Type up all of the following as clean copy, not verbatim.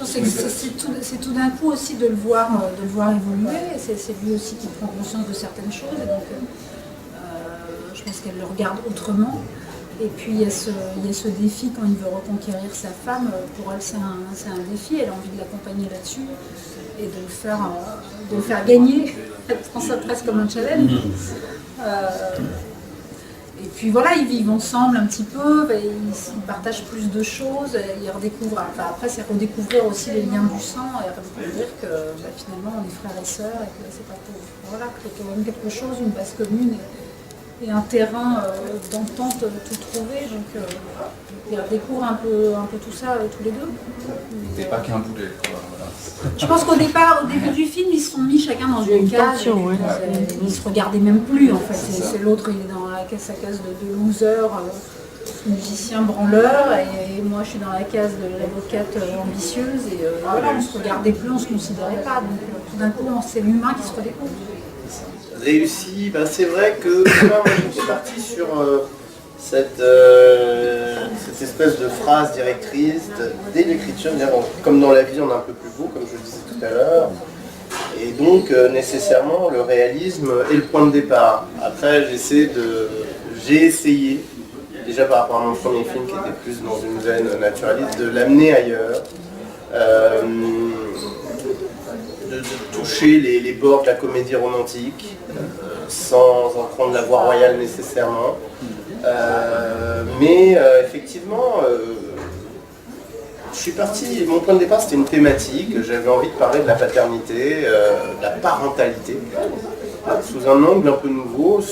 C'est tout d'un coup aussi de le voir évoluer. C'est lui aussi qui prend conscience de certaines choses. Et donc, je pense qu'elle le regarde autrement. Et puis il y a ce défi quand il veut reconquérir sa femme. Pour elle, c'est un défi. Elle a envie de l'accompagner là-dessus et de le faire gagner. Elle prend ça presque comme un challenge. Et puis voilà, ils vivent ensemble un petit peu, ils partagent plus de choses, ils redécouvrent, après c'est redécouvrir aussi les liens du sang et redécouvrir que finalement on est frères et sœurs et que c'est pas pour... Voilà, qu'il y a quand même quelque chose, une base commune et un terrain d'entente tout trouvé, donc ils redécouvrent un peu tout ça tous les deux. C'est pas qu'un boulet, quoi, voilà. Je pense qu'au début du film, ils se sont mis chacun dans une case. Ils se regardaient même plus en fait. C'est l'autre, il est dans sa case de loser, musicien branleur, et moi je suis dans la case de l'avocate ambitieuse. Et voilà, on se regardait plus, on se considérait pas. Donc tout d'un coup, c'est l'humain qui se redécouvre. Réussi, c'est vrai que moi j'étais parti sur cette espèce de phrase directrice dès l'écriture, comme dans la vie on est un peu plus beau, comme je le disais tout à l'heure, et donc nécessairement le réalisme est le point de départ. Après j'ai essayé, déjà par rapport à mon premier film qui était plus dans une veine naturaliste, de l'amener ailleurs, de toucher les bords de la comédie romantique, sans en prendre la voie royale nécessairement. Mais effectivement, je suis parti, mon point de départ c'était une thématique, j'avais envie de parler de la paternité, de la parentalité, sous un angle un peu nouveau,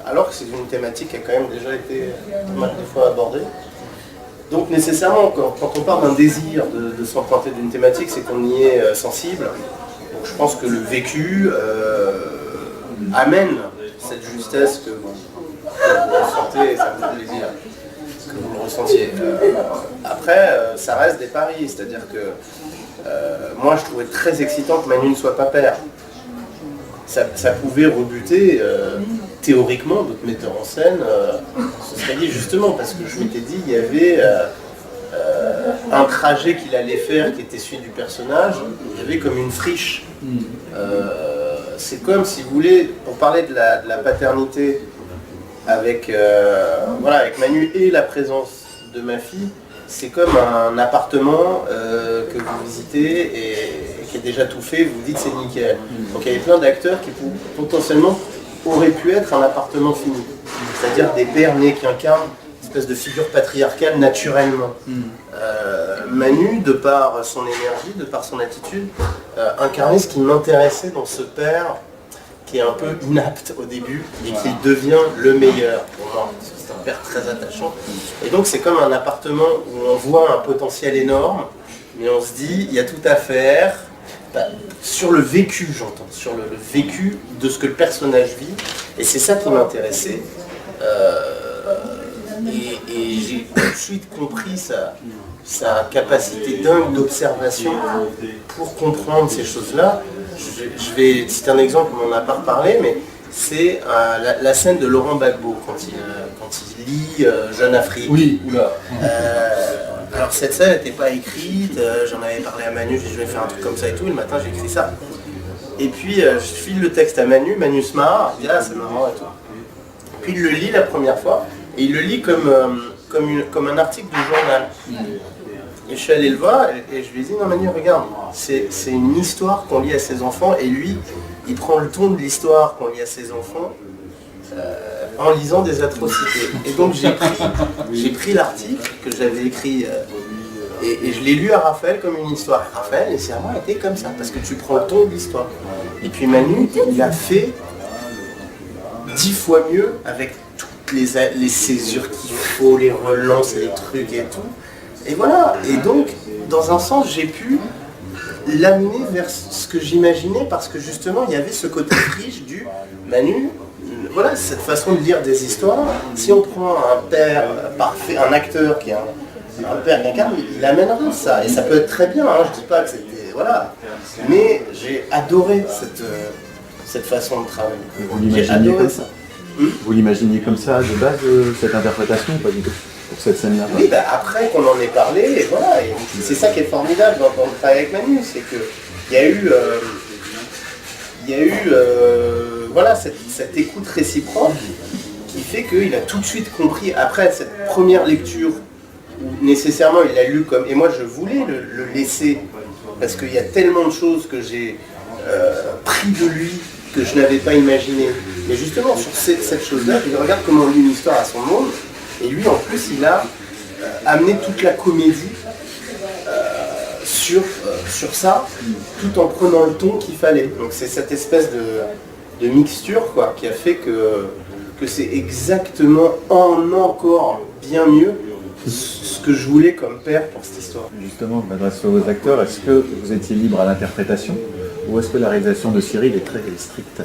alors que c'est une thématique qui a quand même déjà été mal des fois abordée. Donc nécessairement, quand on parle d'un désir de s'emprunter d'une thématique, c'est qu'on y est sensible. Donc je pense que le vécu amène cette justesse que vous ressentez, et ça me fait plaisir que vous le ressentiez. Après, ça reste des paris, c'est-à-dire que moi je trouvais très excitant que Manu ne soit pas père. Ça pouvait rebuter théoriquement d'autres metteurs en scène, ce serait dit justement parce que je m'étais dit il y avait un trajet qu'il allait faire qui était celui du personnage, il y avait comme une friche. C'est comme si vous voulez, pour parler de la paternité avec Manu et la présence de ma fille, c'est comme un appartement que vous visitez et qui est déjà tout fait, vous dites c'est nickel. Donc il y avait plein d'acteurs qui potentiellement auraient pu être un appartement fini. C'est-à-dire des pères nés qui incarnent une espèce de figure patriarcale naturellement. Manu, de par son énergie, de par son attitude, incarnait ce qui m'intéressait dans ce père qui est un peu inapte au début et qui devient le meilleur pour moi, parce que c'est un père très attachant. Et donc c'est comme un appartement où on voit un potentiel énorme, mais on se dit il y a tout à faire, sur le vécu j'entends, sur le vécu de ce que le personnage vit, et c'est ça qui m'intéressait. Et j'ai tout de suite compris sa capacité dingue d'observation pour comprendre ces choses-là. Je vais citer un exemple, on n'en a pas reparlé, mais c'est la scène de Laurent Gbagbo quand il lit Jeune Afrique. Oui, oula. Alors cette scène n'était pas écrite, j'en avais parlé à Manu, je vais faire un truc comme ça et tout, et le matin j'ai écrit ça. Et puis je file le texte à Manu se marre, il dit ah c'est marrant et tout. Puis il le lit la première fois, et il le lit comme un article de journal. Et je suis allé le voir et je lui ai dit non Manu regarde, c'est une histoire qu'on lit à ses enfants et lui il prend le ton de l'histoire qu'on lit à ses enfants en lisant des atrocités. Et donc j'ai pris l'article que j'avais écrit et je l'ai lu à Raphaël comme une histoire. Raphaël nécessairement était comme ça parce que tu prends le ton de l'histoire. Et puis Manu il a fait 10 fois mieux avec toutes les césures qu'il faut, les relances, les trucs et tout. Et voilà, et donc, dans un sens, j'ai pu l'amener vers ce que j'imaginais, parce que justement, il y avait ce côté riche du Manu, voilà, cette façon de lire des histoires. Si on prend un père parfait, un acteur qui est un père qui incarne, il amènera ça, et ça peut être très bien, hein, je dis pas que c'était, voilà, mais j'ai adoré cette façon de travailler. J'ai adoré ça. Vous l'imaginez comme ça de base, cette interprétation, ou pas du tout, pour cette scène-là? Oui, bah, après qu'on en ait parlé, et voilà, et c'est ça qui est formidable dans le travail avec Manu, c'est qu'il y a eu, voilà, cette écoute réciproque qui fait qu'il a tout de suite compris, après cette première lecture, où nécessairement il l'a lu comme... Et moi je voulais le laisser, parce qu'il y a tellement de choses que j'ai pris de lui, que je n'avais pas imaginé. Mais justement, sur cette chose-là, je regarde comment on lit une histoire à son monde, et lui en plus il a amené toute la comédie sur ça, tout en prenant le ton qu'il fallait. Donc c'est cette espèce de mixture quoi, qui a fait que c'est exactement encore bien mieux ce que je voulais comme père pour cette histoire. Justement, je m'adresse aux acteurs, est-ce que vous étiez libre à l'interprétation, ou est-ce que la réalisation de Cyril est très stricte?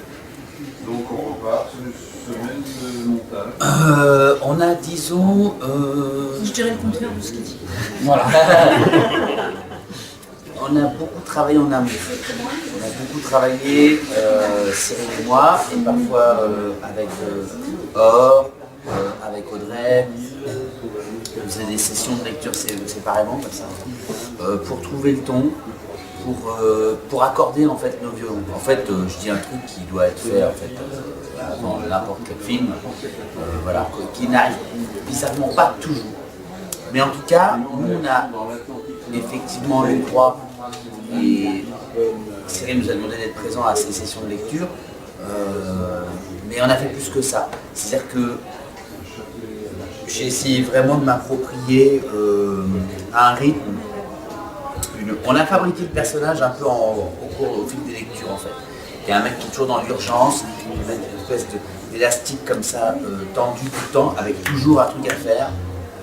Donc on repart sur une semaine de montage. On a, disons... Je dirais le contraire de ce qu'il dit. Voilà. On a beaucoup travaillé en amont. On a beaucoup travaillé, Cyril et moi, et parfois avec Or, avec Audrey. On faisait des sessions de lecture séparément, comme ça, pour trouver le ton, pour accorder en fait nos violons. En fait, je dis un truc qui doit être fait en fait, dans n'importe quel film, voilà, qui n'arrive bizarrement pas toujours. Mais en tout cas, nous on a effectivement les trois, et Cyril nous a demandé d'être présent à ces sessions de lecture, mais on a fait plus que ça. C'est-à-dire que j'ai essayé vraiment de m'approprier un rythme. On a fabriqué le personnage un peu au fil des lectures en fait. Il y a un mec qui est toujours dans l'urgence, qui met une espèce d'élastique comme ça, tendu tout le temps, avec toujours un truc à faire,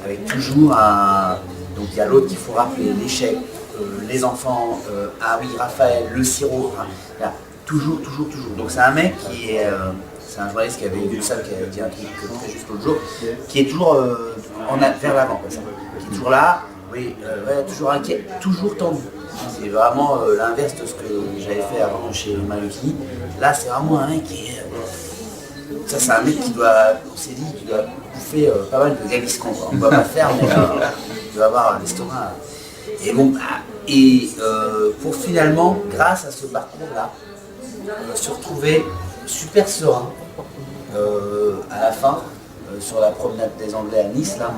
avec toujours un... Donc il y a l'autre qu'il faut rappeler, l'échec, les enfants, ah oui, Raphaël, le sirop, hein, toujours. Donc c'est un mec qui est... c'est un journaliste qui avait vu ça, qui avait dit un truc très juste l'autre jour, qui est toujours vers l'avant, qui est toujours là, oui, ouais, toujours inquiet, toujours tendu. C'est vraiment l'inverse de ce que j'avais fait avant chez Maluki. Là, c'est vraiment un mec qui est... ça, c'est un mec qui doit, on s'est dit, qui doit bouffer pas mal de Gaviscon. On ne va pas le faire, mais il doit avoir l'estomac. Et bon, pour finalement, grâce à ce parcours-là, se retrouver super serein à la fin, sur la promenade des Anglais à Nice, là,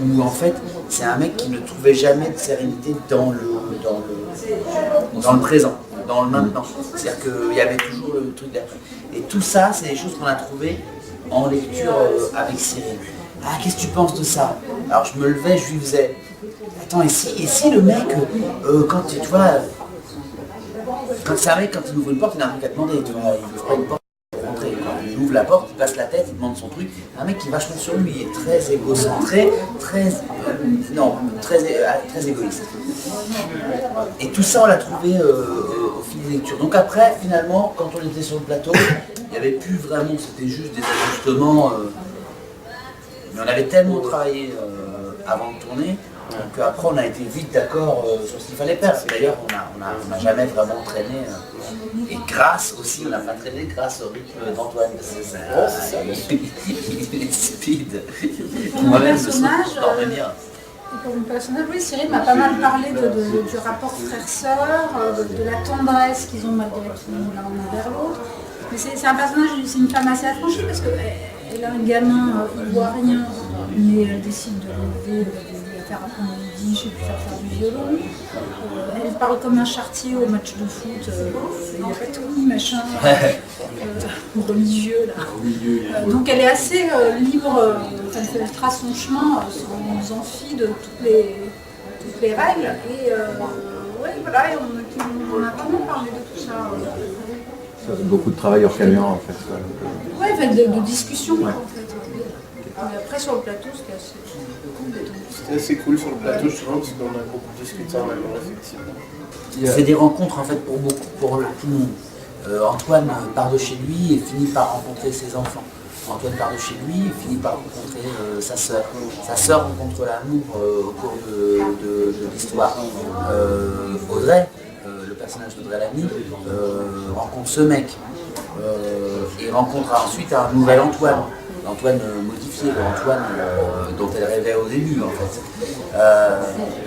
où en fait c'est un mec qui ne trouvait jamais de sérénité dans le présent, dans le maintenant. C'est-à-dire qu'il y avait toujours le truc d'après. Et tout ça, c'est des choses qu'on a trouvées en lecture avec Cyril. Ah, qu'est-ce que tu penses de ça? Alors je me levais, je lui faisais, attends, et si le mec, quand tu vois, quand c'est un mec, quand il ouvre une porte, il a un truc à demander, tu vois, il ouvre pas une porte pour rentrer, quoi. Il ouvre la porte, il passe la tête, il demande son truc. Un mec qui est vachement sur lui, il est très égocentré, très égoïste. Et tout ça, on l'a trouvé au fil des lectures. Donc après, finalement, quand on était sur le plateau, il n'y avait plus vraiment, c'était juste des ajustements. Mais on avait tellement travaillé avant de tourner, qu'après on a été vite d'accord sur ce qu'il fallait faire. D'ailleurs, on n'a jamais vraiment traîné. Et grâce aussi, on n'a pas traîné grâce au rythme d'Antoine. Il est speed. Moi-même, je me dormir. Pour mon personnage, oui, Cyril m'a pas mal parlé du rapport frère-sœur, de la tendresse qu'ils ont malgré tout l'un vers l'autre. Mais c'est un personnage, c'est une femme assez affranchie parce qu'elle a un gamin ivoirien, mais elle décide de l'enlever, de faire apprendre le yiddish et de faire du violon. Elle parle comme un charretier au match de foot, il n'y a pas tout, machin, religieux là. Donc elle est assez libre, elle trace son chemin sans amphi de toutes les règles. Et ouais, voilà, et on a vraiment parlé de tout ça. Beaucoup de travail hors caméra en fait. Ouais, fait de discussion en fait. Mais après sur le plateau, c'était assez cool. C'était assez cool sur le plateau, je pense, parce qu'on a beaucoup discuté en amont, effectivement. C'est des rencontres en fait pour tout le monde. Antoine part de chez lui et finit par rencontrer ses enfants. Antoine part de chez lui et finit par rencontrer sa sœur. Sa sœur rencontre l'amour au cours de l'histoire. Audrey, le personnage d'Audrey Lamy, rencontre ce mec. et rencontre ensuite un nouvel Antoine. L'Antoine modifié, l'Antoine dont elle rêvait au début en fait.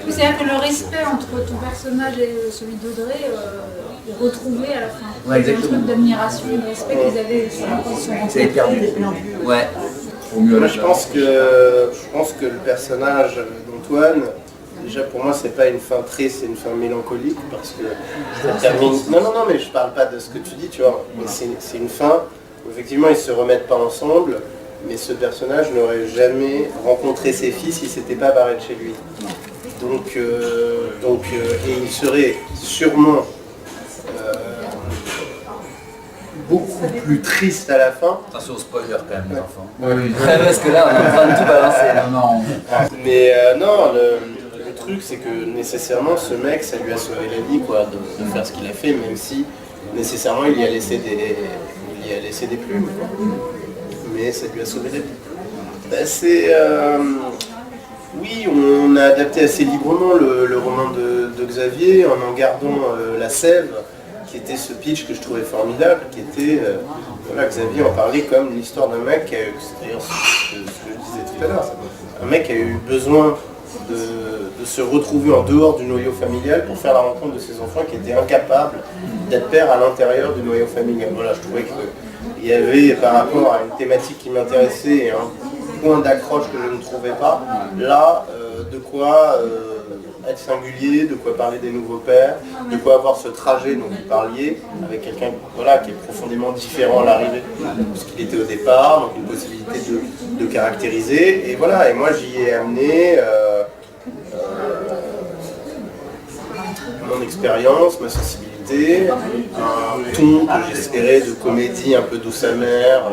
Oui, c'est-à-dire que le respect entre ton personnage et celui d'Audrey est retrouvé à la fin. Ouais, il y a un exactement. truc d'admiration et de respect qu'ils avaient quand ils sont Ça rentrés. est perdu. Ouais. Au mieux à Moi, la je pense que le personnage d'Antoine, déjà pour moi, c'est pas une fin triste, c'est une fin mélancolique parce que ça termine. Non, mais je parle pas de ce que tu dis, tu vois. Mais c'est une fin où effectivement ils se remettent pas ensemble, mais ce personnage n'aurait jamais rencontré ses filles s'il s'était pas barré de chez lui. Donc, et il serait sûrement beaucoup plus triste à la fin. Attention au spoiler quand même les enfants. Oui. Parce que là on est en train de tout balancer. Non. Mais non, le truc c'est que nécessairement ce mec ça lui a sauvé la vie quoi, de faire ce qu'il a fait, même si nécessairement il y a laissé des plumes. Quoi. Mais ça lui a sauvé la vie. Oui, on a adapté assez librement le roman de Xavier en gardant la sève, qui était ce pitch que je trouvais formidable, qui était, voilà, Xavier en parlait comme l'histoire d'un mec qui a eu, c'est d'ailleurs ce que je disais tout à l'heure, un mec qui a eu besoin de se retrouver en dehors du noyau familial pour faire la rencontre de ses enfants qui étaient incapables d'être pères à l'intérieur du noyau familial. Voilà, je trouvais qu'il y avait, par rapport à une thématique qui m'intéressait et un point d'accroche que je ne trouvais pas, là, de quoi être singulier, de quoi parler des nouveaux pères, de quoi avoir ce trajet dont vous parliez, avec quelqu'un voilà, qui est profondément différent à l'arrivée de ce qu'il était au départ, donc une possibilité de caractériser. Et voilà, et moi j'y ai amené mon expérience, ma sensibilité, un ton que j'espérais de comédie un peu douce amère,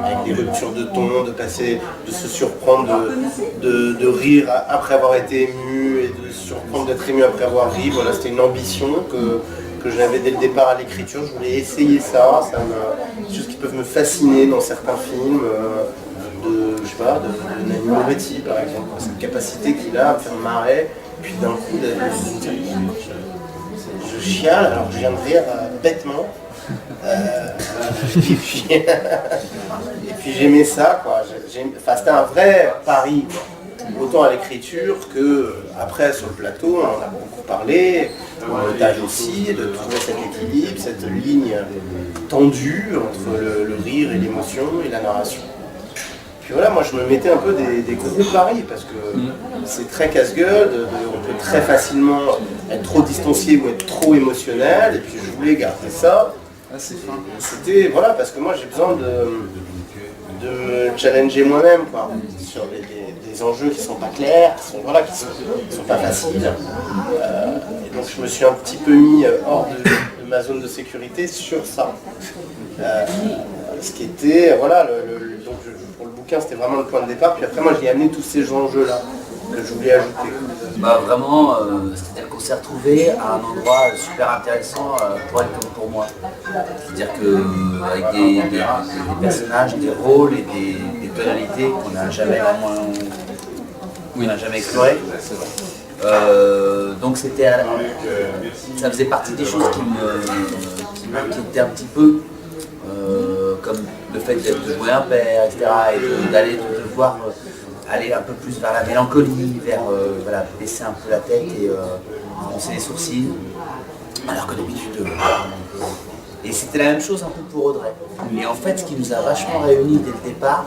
avec des ruptures de ton, de se surprendre, de rire après avoir été ému et de se surprendre d'être ému après avoir ri. Voilà, c'était une ambition que j'avais dès le départ à l'écriture. Je voulais essayer ça, des choses qui peuvent me fasciner dans certains films. Je sais pas, de Nanni Moretti par exemple, cette capacité qu'il a à me faire marrer, puis d'un coup je chiale, alors je viens de rire bêtement. Et puis j'aimais ça, quoi. Enfin, c'était un vrai pari, autant à l'écriture que après sur le plateau, on en a beaucoup parlé, au montage aussi, de trouver cet équilibre, cette ligne tendue entre le rire et l'émotion et la narration. Puis voilà, moi je me mettais un peu des gros paris parce que c'est très casse-gueule, on peut très facilement être trop distancié ou être trop émotionnel, et puis je voulais garder ça. C'était, voilà, parce que moi j'ai besoin de me challenger moi-même, quoi, sur des enjeux qui sont pas clairs, qui sont pas faciles. Et donc je me suis un petit peu mis hors de ma zone de sécurité sur ça. Ce qui était, voilà, donc pour le bouquin c'était vraiment le point de départ, puis après moi j'ai amené tous ces enjeux-là que je voulais ajouter. Bah vraiment, c'est-à-dire qu'on s'est retrouvé à un endroit super intéressant pour elle comme pour moi. C'est-à-dire qu'avec des personnages, des rôles et des tonalités qu'on n'a jamais explorées. Donc c'était, ça faisait partie des choses qui m'inquiétaient un petit peu, comme le fait de jouer un père, etc. Et d'aller devoir aller un peu plus vers la mélancolie, vers voilà, baisser un peu la tête et froncer les sourcils, alors que d'habitude... Et c'était la même chose un peu pour Audrey. Et en fait, ce qui nous a vachement réunis dès le départ,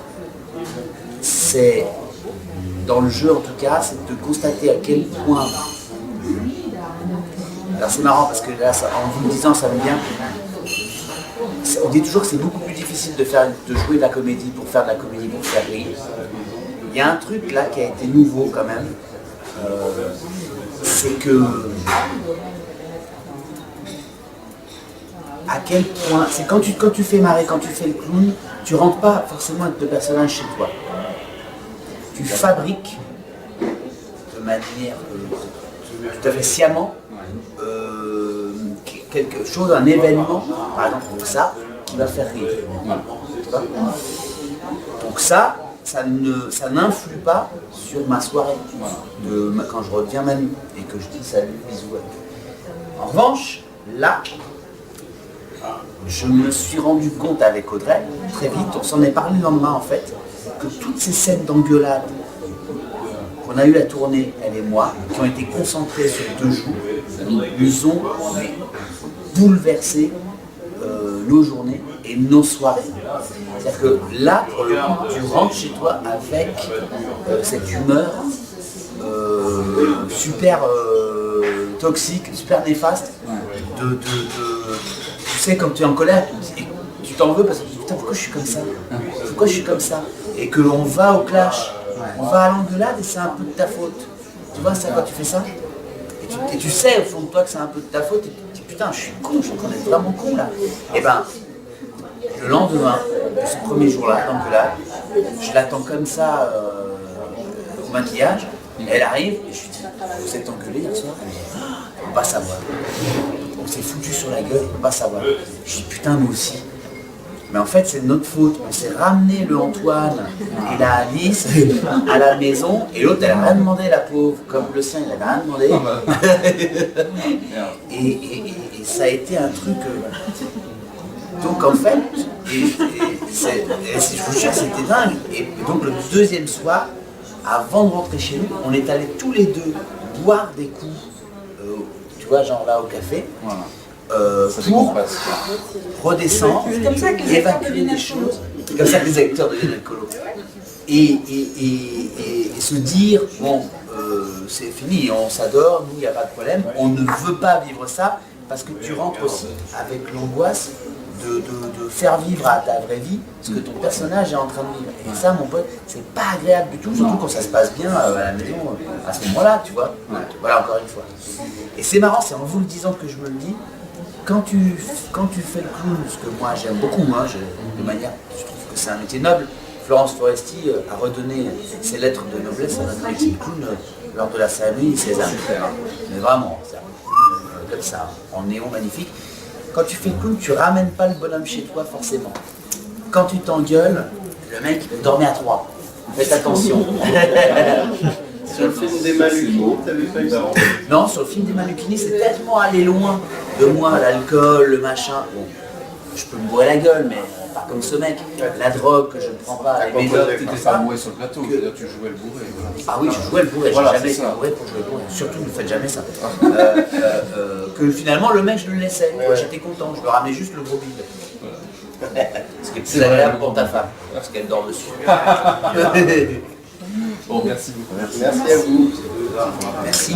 c'est, dans le jeu en tout cas, c'est de constater à quel point... Alors c'est marrant parce que là, en vous le disant, ça me vient... On dit toujours que c'est beaucoup plus difficile de jouer de la comédie pour faire de la comédie pour faire rire. Il y a un truc là qui a été nouveau quand même, c'est que à quel point, c'est quand tu fais marrer, quand tu fais le clown, tu rentres pas forcément avec le personnage chez toi. Tu fabriques de manière tout à fait sciemment quelque chose, un événement, par exemple pour ça, qui va faire rire. Donc ça n'influe pas sur ma soirée, quand je reviens Manu et que je dis salut, bisous. En revanche, là, je me suis rendu compte avec Audrey, très vite, on s'en est parlé le lendemain en fait, que toutes ces scènes d'engueulade qu'on a eu à tourner, elle et moi, qui ont été concentrées sur 2 jours, nous ont bouleversé nos journées et nos soirées. C'est-à-dire que là, pour le coup, tu rentres chez toi avec cette humeur super toxique, super néfaste. Tu sais, quand tu es en colère, tu t'en veux parce que tu te dis putain, pourquoi je suis comme ça? Pourquoi je suis comme ça? Et qu'on va au clash, on va à l'engueulade et c'est un peu de ta faute. Tu vois, ça quand tu fais ça? Et tu sais au fond de toi que c'est un peu de ta faute et tu te dis putain, je suis con, je suis en train d'être vraiment con là. Et ben, le lendemain de ce premier jour-là, d'engueulade, je l'attends comme ça au maquillage. Elle arrive et je lui dis, vous êtes engueulé hier soir? Elle me dit, ah, on va pas savoir. On s'est foutu sur la gueule, on va pas savoir. Je dis putain, nous aussi. Mais en fait, c'est de notre faute. On s'est ramené le Antoine et la Alice à la maison et l'autre, elle a rien demandé, la pauvre. Comme le sien, il avait rien demandé. et ça a été un truc. Donc en fait, je vous jure, c'était dingue. Et donc le deuxième soir, avant de rentrer chez nous, on est allés tous les deux boire des coups, tu vois, genre là au café, pour redescendre, C'est comme ça que les acteurs évacuer deviennent des choses. C'est comme ça que les acteurs deviennent alcoolos. Et se dire, bon, c'est fini, on s'adore, nous, il n'y a pas de problème, on ne veut pas vivre ça, parce que tu rentres aussi avec l'angoisse de faire vivre à ta vraie vie ce que ton personnage est en train de vivre. Et ça, mon pote, c'est pas agréable du tout, surtout quand ça se passe bien à la maison, à ce moment-là, tu vois. Voilà, encore une fois. Et c'est marrant, c'est en vous le disant que je me le dis, quand tu fais le clown, ce que moi j'aime beaucoup, de manière, je trouve que c'est un métier noble. Florence Foresti a redonné ses lettres de noblesse à notre métier de clown lors de la cérémonie César. Mais vraiment, comme ça, en néon magnifique. Quand tu fais le clown, tu ramènes pas le bonhomme chez toi forcément. Quand tu t'engueules, le mec il peut dormir à 3. Faites attention. Sur le film des Malukini, t'avais pas eu ça? Non, sur le film des Malukini, c'est tellement allé loin de moi, l'alcool, le machin. Bon, je peux me bourrer la gueule, mais pas comme ce mec. La drogue que je ne prends pas, les médocs, Tu n'étais pas bourré sur le plateau, c'est-à-dire tu jouais le bourré. Voilà. Ah oui, je jouais le bourré, Voilà, j'ai jamais c'est été ça. bourré pour jouer le bourré. Surtout, ne faites jamais ça. Que finalement, le mec, je le laissais. Moi, j'étais content, je le ramenais juste le gros bide. Ce qui est plus agréable pour ta femme, parce qu'elle dort dessus. Bon, merci beaucoup. Merci à vous. Merci.